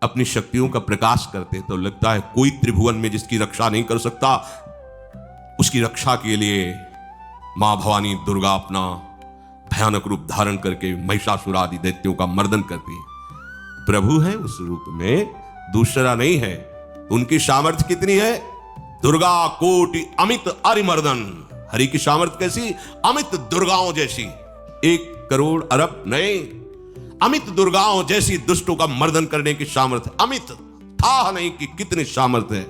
अपनी शक्तियों का प्रकाश करते तो लगता है कोई त्रिभुवन में जिसकी रक्षा नहीं कर सकता, उसकी रक्षा के लिए मां भवानी दुर्गा अपना भयानक रूप धारण करके महिषासुर आदि दैत्यों का मर्दन करती है। प्रभु है उस रूप में, दूसरा नहीं है। उनकी सामर्थ्य कितनी है? दुर्गा कोटि अमित अरिमर्दन। हरि की सामर्थ्य कैसी? अमित दुर्गाओं जैसी। 1 करोड़ अरब नहीं, अमित दुर्गाओं जैसी दुष्टों का मर्दन करने की सामर्थ्य। अमित था नहीं कि कितनी सामर्थ्य है।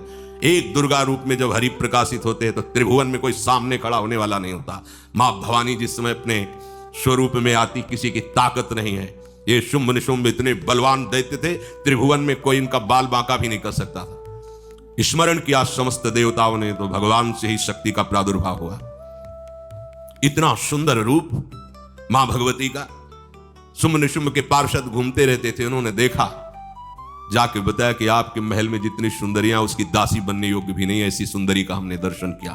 एक दुर्गा रूप में जब हरि प्रकाशित होते हैं तो त्रिभुवन में कोई सामने खड़ा होने वाला नहीं होता। मां भवानी जिस समय अपने स्वरूप में आती, किसी की ताकत नहीं है। ये शुंभ निशुंभ इतने बलवान दैत्य थे, त्रिभुवन में कोई इनका बाल बांका भी नहीं कर सकता था। स्मरण किया समस्त देवताओं ने तो भगवान से ही शक्ति का प्रादुर्भाव हुआ। इतना सुंदर रूप मां भगवती का। शुंभ निशुंभ के पार्षद घूमते रहते थे, उन्होंने देखा, जाके बताया कि आपके महल में जितनी सुंदरियां उसकी दासी बनने योग्य भी नहीं, ऐसी सुंदरी का हमने दर्शन किया।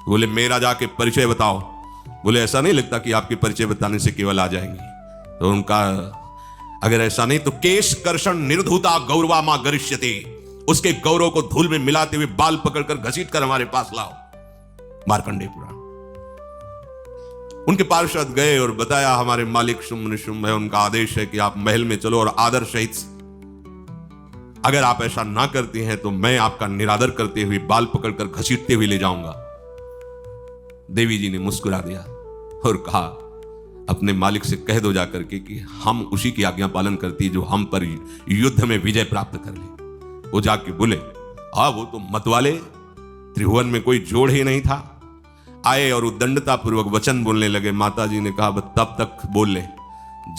बोले मेरा जाके परिचय बताओ। बोले ऐसा नहीं लगता कि आपके परिचय बताने से केवल आ जाएंगी। तो उनका अगर ऐसा नहीं तो केश कर्षण निर्धुता गौरवा मां गरिष्यते, उसके गौरव को धूल में मिलाते हुए बाल पकड़कर घसीट कर हमारे पास लाओ। मार्कंडेय पुराण। उनके पार्षद गए और बताया हमारे मालिक शुंभ निशुंभ है, उनका आदेश है कि आप महल में चलो और आदर सहित, अगर आप ऐसा ना करती हैं तो मैं आपका निरादर करते हुए बाल पकड़कर घसीटते हुए ले जाऊंगा। देवी जी ने मुस्कुरा दिया और कहा अपने मालिक से कह दो जाकर के कि हम उसी की आज्ञा पालन करती जो हम पर युद्ध में विजय प्राप्त कर ले। वो जाके बोले वो तो मतवाले, त्रिभुवन में कोई जोड़ ही नहीं था। आए और उद्दंडता पूर्वक वचन बोलने लगे। माता जी ने कहा तब तक बोल ले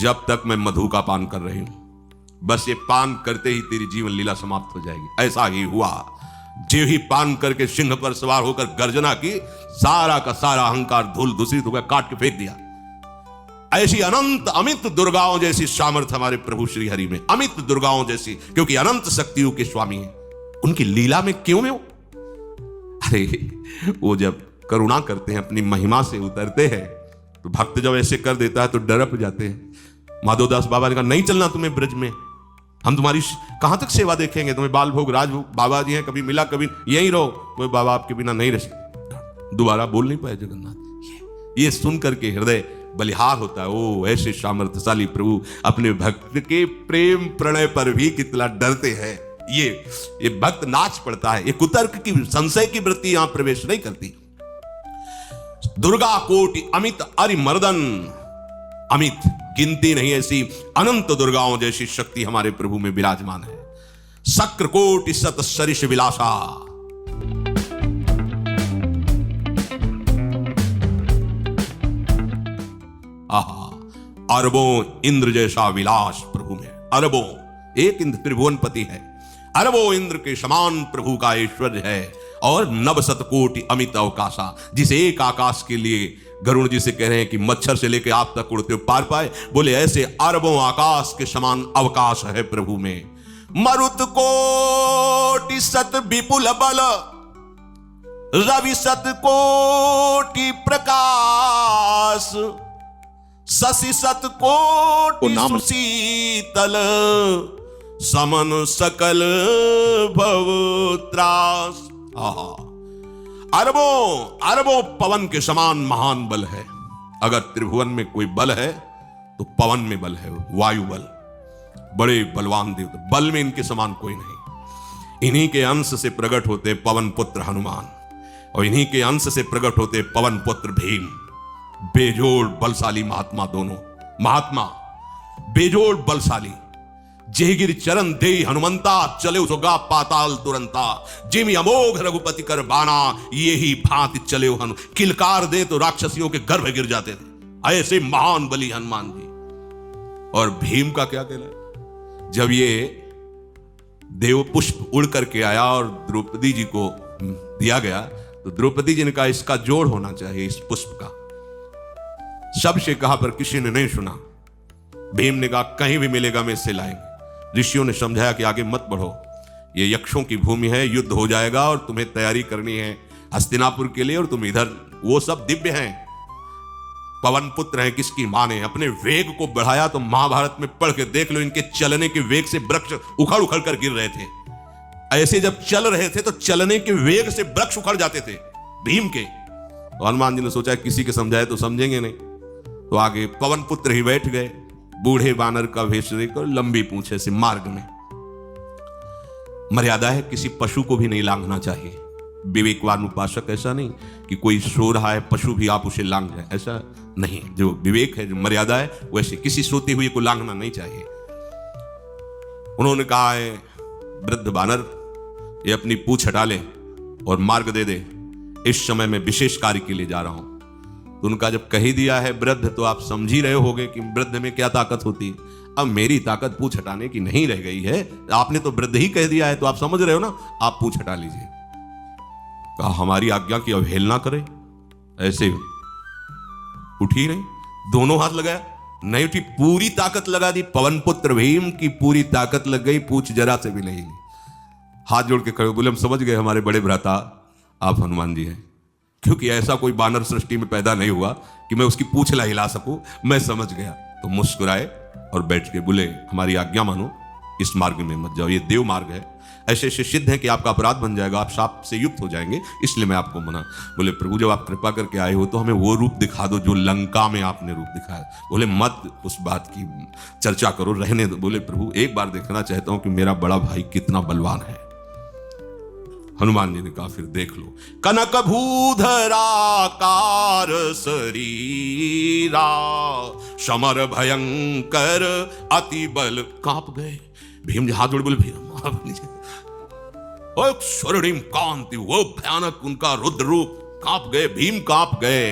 जब तक मैं मधु का पान कर रही हूं। बस ये पान करते ही तेरी जीवन लीला समाप्त हो जाएगी। ऐसा ही हुआ। जो ही पान करके सिंह पर सवार होकर गर्जना की, सारा का सारा अहंकार धूल दूषित हो गया, काट के फेंक दिया। ऐसी अनंत अमित दुर्गाओं जैसी सामर्थ्य हमारे प्रभु श्री हरि में, अमित दुर्गाओं जैसी, क्योंकि अनंत शक्तियों के स्वामी हैं। उनकी लीला में क्यों में अरे वो जब करुणा करते हैं, अपनी महिमा से उतरते हैं, तो भक्त जब ऐसे कर देता है तो डरप जाते हैं। माधवदास बाबा ने कहा नहीं चलना तुम्हें ब्रज में, हम तुम्हारी कहां तक सेवा देखेंगे, तुम्हें बाल भोग राजभोग। बाबा जी हैं, कभी मिला कभी यहीं रहो। वो बाबा आपके बिना नहीं रह सकते। दोबारा बोल नहीं पाए जगन्नाथ। ये सुन करके हृदय बलिहार होता है। ओ ऐसे सामर्थ्यशाली प्रभु अपने भक्त के प्रेम प्रणय पर भी कितना डरते हैं। ये भक्त नाच पड़ता है। ये कुतर्क की, संशय की वृत्ति यहां प्रवेश नहीं करती। दुर्गा कोटि अमित अरिमर्दन। अमित गिनती नहीं ऐसी अनंत दुर्गाओं जैसी शक्ति हमारे प्रभु में विराजमान है। शक्र कोटि सत सरिष विलासा। अरबों इंद्र जैसा विलास प्रभु में। अरबों, एक इंद्र त्रिभुवनपति है, अरबों इंद्र के समान प्रभु का ऐश्वर्य है। और नव शतकोटि अमित अवकाशा, जिसे एक आकाश के लिए गरुड़ जी से कह रहे हैं कि मच्छर से लेकर आप तक उड़ते हो पार पाए। बोले ऐसे अरबों आकाश के समान अवकाश है प्रभु में। मरुत कोटि सत विपुल बल, रवि सत कोटि प्रकाश, शशि सत कोटि सुशीतल, समन सकल भव त्रास। अरबों अरबों पवन के समान महान बल है। अगर त्रिभुवन में कोई बल है तो पवन में बल है, वायु बल। बड़े बलवान देव, बल में इनके समान कोई नहीं। इन्हीं के अंश से प्रकट होते पवन पुत्र हनुमान, और इन्हीं के अंश से प्रकट होते पवन पुत्र भीम। बेजोड़ बलशाली महात्मा, दोनों महात्मा बेजोड़ बलशाली। जेहगिर चरण दे हनुमंता, चले उसगा पाताल तुरंता। जिमि अमोघ रघुपति कर बाना, ये ही भांति चले हनु। किलकार दे तो राक्षसियों के गर्भ गिर जाते थे। ऐसे महान बली हनुमान जी। और भीम का क्या कहना है? जब ये देव पुष्प उड़ करके आया और द्रौपदी जी को दिया गया, तो द्रौपदी जी ने कहा इसका जोड़ होना चाहिए इस पुष्प का। सबसे कहा पर किसी ने नहीं सुना। भीम ने कहा कहीं भी मिलेगा मैं इससे लाएंगे। ऋषियों ने समझाया कि आगे मत बढ़ो, ये यक्षों की भूमि है, युद्ध हो जाएगा और तुम्हें तैयारी करनी है हस्तिनापुर के लिए, और तुम इधर, वो सब दिव्य हैं। पवन पुत्र हैं, किसकी माने। अपने वेग को बढ़ाया तो महाभारत में पढ़ के देख लो, इनके चलने के वेग से वृक्ष उखड़ उखड़ कर गिर रहे थे। ऐसे जब चल रहे थे तो चलने के वेग से वृक्ष उखड़ जाते थे भीम के। तो हनुमान जी ने सोचा किसी के समझाए तो समझेंगे नहीं, तो आगे पवन पुत्र ही बैठ गए, बूढ़े बानर का वेश लेकर, लंबी पूंछे से। मार्ग में मर्यादा है, किसी पशु को भी नहीं लांघना चाहिए। विवेकवान उपासक ऐसा नहीं कि कोई सो रहा है पशु भी आप उसे लांघ जाए, ऐसा नहीं। जो विवेक है, जो मर्यादा है, वैसे किसी सोते हुए को लांघना नहीं चाहिए। उन्होंने कहा है वृद्ध बानर, ये अपनी पूंछ हटा ले और मार्ग दे दे, इस समय मैं विशेष कार्य के लिए जा रहा हूं। तो उनका जब कही दिया है वृद्ध, तो आप समझ ही रहे होगे कि वृद्ध में क्या ताकत होती है। अब मेरी ताकत पूंछ हटाने की नहीं रह गई है, आपने तो वृद्ध ही कह दिया है, तो आप समझ रहे हो ना, आप पूंछ हटा लीजिए। कहा हमारी आज्ञा की अवहेलना करे, ऐसे उठी नहीं, दोनों हाथ लगाया, नहीं उठी, पूरी ताकत लगा दी। पवन पुत्र भीम की पूरी ताकत लग गई, पूछ जरा से भी नहीं। हाथ जोड़ के खड़े बोले हम समझ गए हमारे बड़े भ्राता आप हनुमान जी हैं, क्योंकि ऐसा कोई बानर सृष्टि में पैदा नहीं हुआ कि मैं उसकी पूंछ ला हिला सकूं, मैं समझ गया। तो मुस्कुराए और बैठ के बोले हमारी आज्ञा मानो, इस मार्ग में मत जाओ, ये देव मार्ग है, ऐसे ऐसे सिद्ध है कि आपका अपराध बन जाएगा, आप शाप से युक्त हो जाएंगे, इसलिए मैं आपको मना। बोले प्रभु जब आप कृपा करके आए हो तो हमें वो रूप दिखा दो जो लंका में आपने रूप दिखाया। बोले मत उस बात की चर्चा करो, रहने दो। बोले प्रभु एक बार देखना चाहता हूं कि मेरा बड़ा भाई कितना बलवान है। हनुमान जी ने कहा फिर देख लो। कनक भूधराकार शरीरा, समर भयंकर अति बल। कांप गए भीम जी, हाथ जोड़ बोले भैया माफ कीजिए। स्वर्णिम कांति, वो भयानक उनका रुद्र रूप, कांप गए भीम, कांप गए।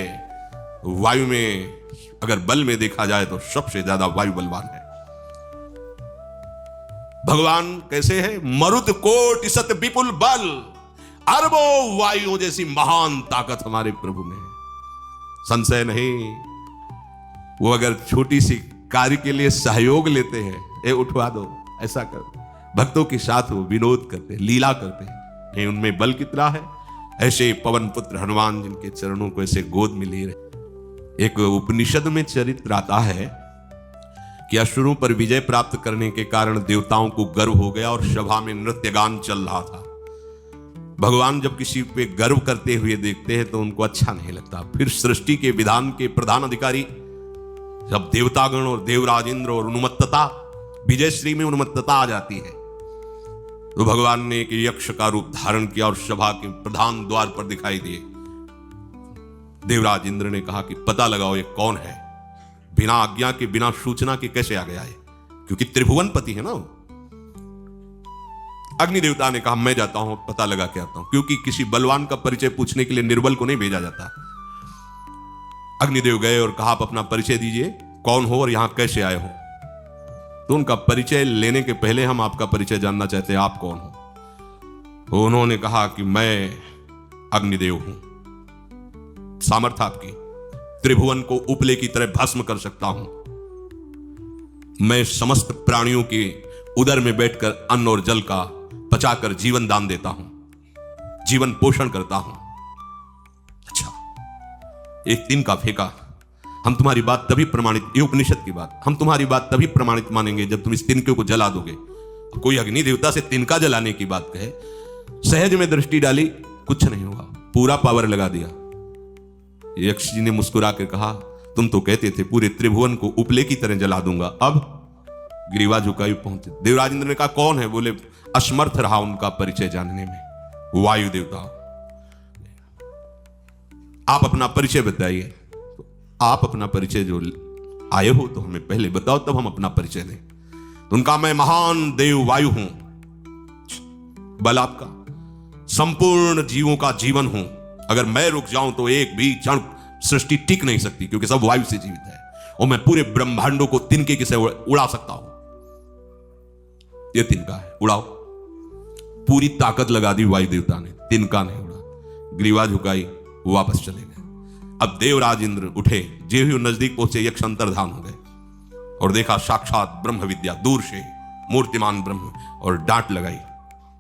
वायु में अगर बल में देखा जाए तो सबसे ज्यादा वायु बलवान है। भगवान कैसे है? मरुत कोट सत विपुल बल, अरबों वायु जैसी महान ताकत हमारे प्रभु में है, संशय नहीं। वो अगर छोटी सी कार्य के लिए सहयोग लेते हैं, ए उठवा दो, ऐसा कर, भक्तों के साथ वो विनोद करते हैं, लीला करते हैं, नहीं उनमें बल कितना है। ऐसे पवन पुत्र हनुमान जिनके चरणों को ऐसे गोद में ले रहे। एक उपनिषद में चरित्र आता है कि असुरों पर विजय प्राप्त करने के कारण देवताओं को गर्व हो गया और सभा में नृत्य गान चल रहा था। भगवान जब किसी पे गर्व करते हुए देखते हैं तो उनको अच्छा नहीं लगता। फिर सृष्टि के विधान के प्रधान अधिकारी जब देवतागण और देवराज इंद्र और उन्मत्तता, विजयश्री में उन्मत्तता आ जाती है, तो भगवान ने एक यक्ष का रूप धारण किया और सभा के प्रधान द्वार पर दिखाई दिए। देवराज इंद्र ने कहा कि पता लगाओ ये कौन है, बिना आज्ञा के बिना सूचना के कैसे आ गया है, क्योंकि त्रिभुवन पति है ना। अग्नि देवता ने कहा मैं जाता हूं, पता लगा के आता हूं, क्योंकि किसी बलवान का परिचय पूछने के लिए निर्बल को नहीं भेजा जाता। अग्निदेव गए और कहा आप अपना परिचय दीजिए, कौन हो और यहां कैसे आए हो। तो उनका परिचय लेने के पहले हम आपका परिचय जानना चाहते हैं, आप कौन हो। तो उन्होंने कहा कि मैं अग्निदेव हूं, सामर्थ्य आपकी, त्रिभुवन को उपले की तरह भस्म कर सकता हूं। मैं समस्त प्राणियों के उदर में बैठकर अन्न और जल का पचाकर जीवन दान देता हूं, जीवन पोषण करता हूं। अच्छा, एक दिन का फेंका, हम तुम्हारी बात तभी प्रमाणित, ये उपनिषद की बात, हम तुम्हारी बात तभी प्रमाणित मानेंगे जब तुम इस तिनके को जला दोगे। कोई अग्नि देवता से तिनका जलाने की बात कहे, सहज में दृष्टि डाली, कुछ नहीं हुआ, पूरा पावर लगा दिया। यक्ष जी ने मुस्कुरा कर कहा तुम तो कहते थे पूरे त्रिभुवन को उपले की तरह जला दूंगा, अब गिरिवा झुकाई पहुंचे। देवराज इंद्र ने कहा कौन है। बोले असमर्थ रहा उनका परिचय जानने में, वायु देवता। आप अपना परिचय बताइए। आप अपना परिचय जो आए हो तो हमें पहले बताओ, तब हम अपना परिचय दें। तो उनका मैं महान देव वायु हूं, बल आपका, संपूर्ण जीवों का जीवन हूं। अगर मैं रुक जाऊं तो एक भी क्षण सृष्टि टिक नहीं सकती, क्योंकि सब वायु से जीवित है, और मैं पूरे ब्रह्मांडों को तिनके से उड़ा सकता हूं। ये तिनका है, उड़ाओ। पूरी ताकत लगा दी वायु देवता ने, तिनका नहीं उड़ा। ग्रीवा झुकाई, वापस चले गए। अब देवराज इंद्र उठे, जे ही नजदीक पहुंचे यक्ष अंतर्धान हो गए और देखा साक्षात ब्रह्म विद्या दूर से मूर्तिमान ब्रह्म, और डांट लगाई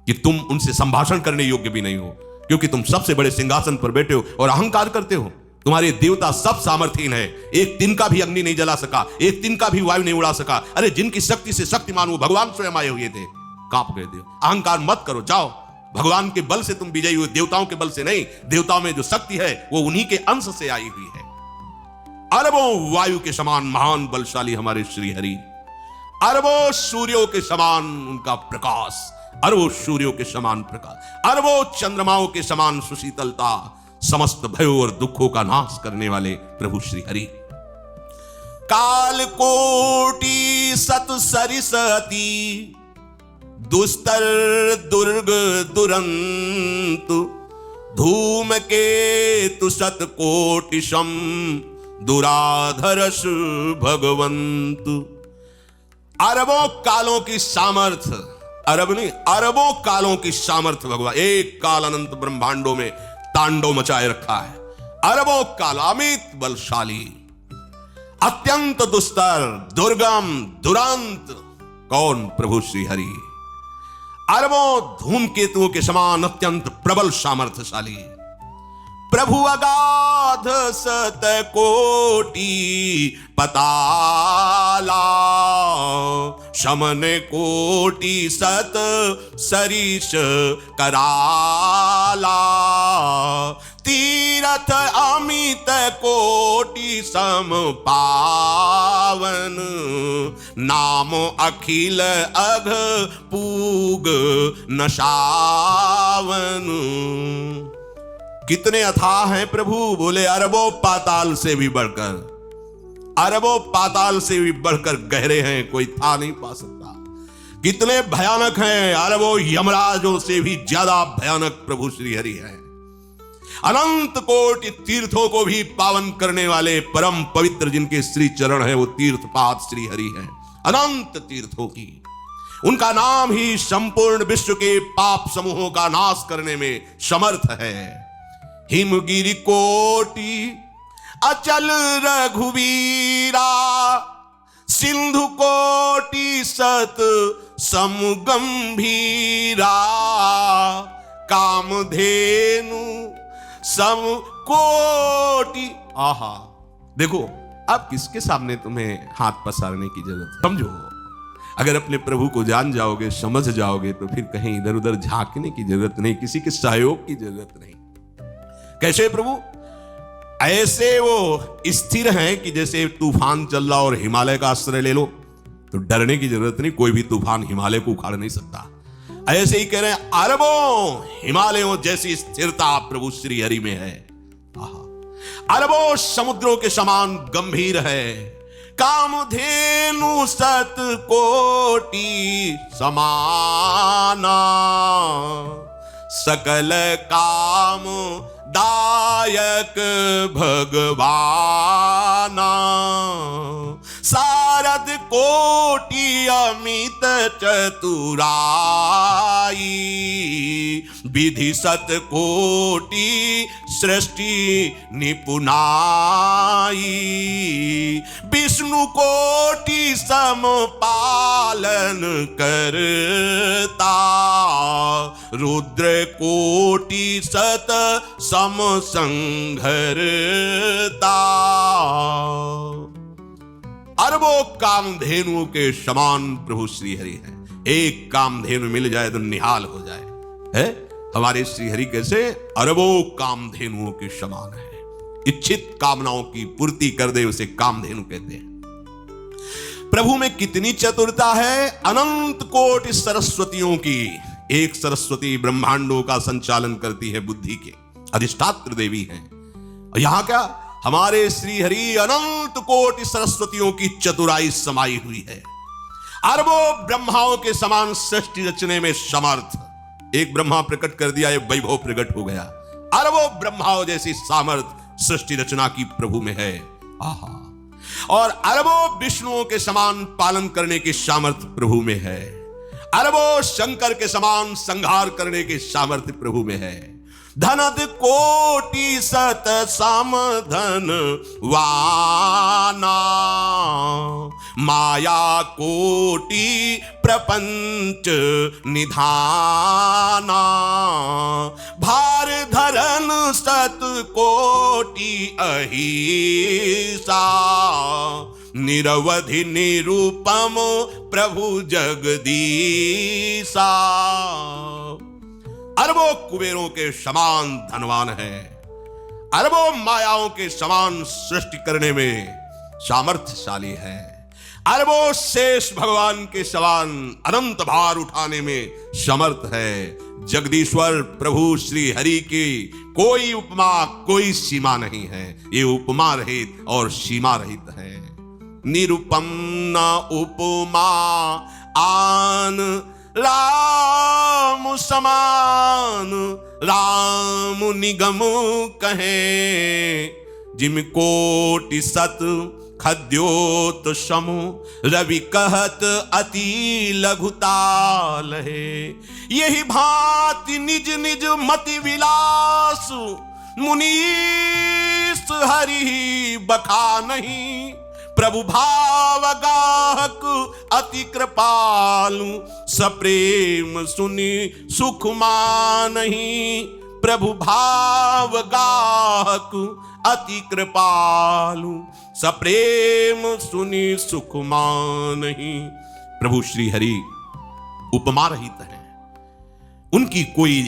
कि तुम उनसे संभाषण करने योग्य भी नहीं हो, क्योंकि तुम सबसे बड़े सिंहासन पर बैठे हो और अहंकार करते हो। तुम्हारे देवता सब सामर्थ्यहीन है, एक दिन का भी अग्नि नहीं जला सका, एक दिन का भी वायु नहीं उड़ा सका। अरे जिनकी शक्ति से शक्तिमान वो भगवान स्वयं आए हुए थे, कांप गए थे। अहंकार मत करो, जाओ, भगवान के बल से तुम विजयी हुए, देवताओं के बल से नहीं। देवताओं में जो शक्ति है वो उन्हीं के अंश से आई हुई है। अरबों वायु के समान महान बलशाली हमारे श्री हरि, अरबों सूर्यों के समान उनका प्रकाश, अरबों सूर्यों के समान प्रकाश, अरबों चंद्रमाओं के समान सुशीतलता, समस्त भयों और दुखों का नाश करने वाले प्रभु श्री हरि। काल कोटि सत सरिस अति, दुस्तर दुर्ग दुरंत, धूम केतु सत कोटिशम, दुराधरस भगवंत। अरबों कालों की सामर्थ्य, अरब नहीं अरबों कालों की सामर्थ्य भगवान एक काल अनंत ब्रह्मांडों में तांडव मचाए रखा है। अरबों काल अमित बलशाली, अत्यंत दुस्तर दुर्गम दुरांत, कौन? प्रभु श्री हरि। अरबों धूमकेतुओं के समान अत्यंत प्रबल सामर्थ्यशाली, प्रभु अगाध सत कोटि पताला, शमन कोटि सत सरिस कराला, तीरथ अमित कोटि सम पावन, नाम अखिल अघ पूग नशावन। कितने अथाह हैं प्रभु, बोले अरबों पाताल से भी बढ़कर, अरबों पाताल से भी बढ़कर गहरे हैं, कोई था नहीं पा सकता। कितने भयानक हैं, अरबों यमराजों से भी ज्यादा भयानक प्रभु श्री हरि हैं। अनंत कोटि तीर्थों को भी पावन करने वाले परम पवित्र जिनके श्री चरण है वो तीर्थपाद श्री हरि हैं। अनंत तीर्थों की उनका नाम ही संपूर्ण विश्व के पाप समूहों का नाश करने में समर्थ है। हिमगिरि कोटि अचल रघुवीरा, सिंधु कोटि सत समगंभीरा, कामधेनु सम कोटि। आहा, देखो अब किसके सामने तुम्हें हाथ पसारने की जरूरत, समझो। अगर अपने प्रभु को जान जाओगे, समझ जाओगे, तो फिर कहीं इधर उधर झांकने की जरूरत नहीं, किसी के सहयोग की जरूरत नहीं। कैसे प्रभु? ऐसे वो स्थिर हैं कि जैसे तूफान चल रहा और हिमालय का आश्रय ले लो तो डरने की जरूरत नहीं, कोई भी तूफान हिमालय को उखाड़ नहीं सकता। ऐसे ही कह रहे हैं अरबों हिमालयों जैसी स्थिरता प्रभु श्री हरि में है। अरबों समुद्रों के समान गंभीर है। कामधेनु सत कोटि समाना, सकल काम दायक भगवाना, सारद कोटि अमित चतुराई, विधि सत कोटि सृष्टि निपुणाई, विष्णु कोटि सम पालन करता, रुद्र कोटि सत सम संघरता। अरबों कामधेनुओं के समान प्रभु श्री हरि है। एक कामधेनु मिल जाए तो निहाल हो जाए, है हमारे श्री हरि कैसे? अरबों कामधेनुओं के समान है। इच्छित कामनाओं की पूर्ति कर दे उसे कामधेनु कहते हैं। प्रभु में कितनी चतुरता है, अनंत कोटि सरस्वतियों की एक सरस्वती ब्रह्मांडों का संचालन करती है, बुद्धि के अधिष्ठात्र देवी हैं। यहां क्या हमारे श्री हरि अनंत कोटि सरस्वतियों की चतुराई समाई हुई है। अरबों ब्रह्माओं के समान सृष्टि रचने में समर्थ। एक ब्रह्मा प्रकट कर दिया, एक वैभव प्रकट हो गया। अरबों ब्रह्माओं जैसी सामर्थ सृष्टि रचना की प्रभु में है। आहा, और अरबों विष्णुओं के समान पालन करने की सामर्थ्य प्रभु में है। अरबों शंकर के समान संहार करने की सामर्थ्य प्रभु में है। धनद कोटि सत समधन वाना, माया कोटि प्रपंच निधाना, भार धरन सत भगत कोटि अहिसा, निरवधि निरूपम प्रभु जगदीसा। अरबों कुबेरों के समान धनवान है, अरबों मायाओं के समान सृष्टि करने में सामर्थ्यशाली है, अरबों शेष भगवान के समान अनंत भार उठाने में समर्थ है। जगदीश्वर प्रभु श्री हरि की कोई उपमा कोई सीमा नहीं है, ये उपमा रहित और सीमा रहित है। निरुपम न उपमा आन राम समान, राम निगम कहे जिम कोटि सत खद्योत समु, रवि कहत अति लघुताल है। यही भांति निज निज मति विलास, मुनीस हरि बखा नहीं। प्रभु भाव गाहक अति कृपालु, सप्रेम सुनि सुख मानहि। प्रभु भाव गाहक अति कृपालु, सप्रेम सुनि सुख मानहि। प्रभु श्री हरि उपमा रहित है, उनकी कोई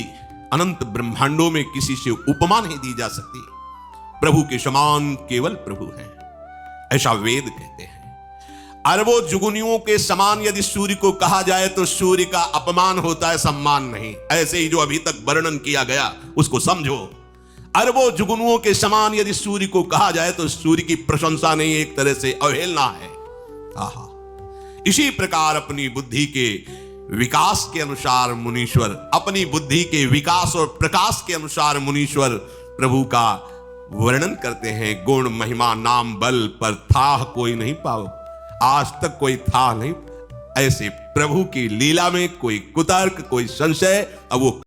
अनंत ब्रह्मांडों में किसी से उपमा नहीं दी जा सकती। प्रभु के समान केवल प्रभु है, ऐसा वेद कहते हैं। अरबों जुगुनियों के समान यदि सूर्य को कहा जाए तो सूर्य का अपमान होता है, सम्मान नहीं। ऐसे ही जो अभी तक वर्णन किया गया उसको समझो। अरबों जुगनुओं के समान यदि सूर्य को कहा जाए तो सूर्य की प्रशंसा नहीं, एक तरह से अवहेलना है। आहा, इसी प्रकार अपनी बुद्धि के विकास के अनुसार मुनीश्वर, अपनी बुद्धि के विकास और प्रकाश के अनुसार मुनीश्वर प्रभु का वर्णन करते हैं। गुण महिमा नाम बल पर था कोई नहीं पाओ, आज तक कोई था नहीं। ऐसे प्रभु की लीला में कोई कुतर्क कोई संशय अब वो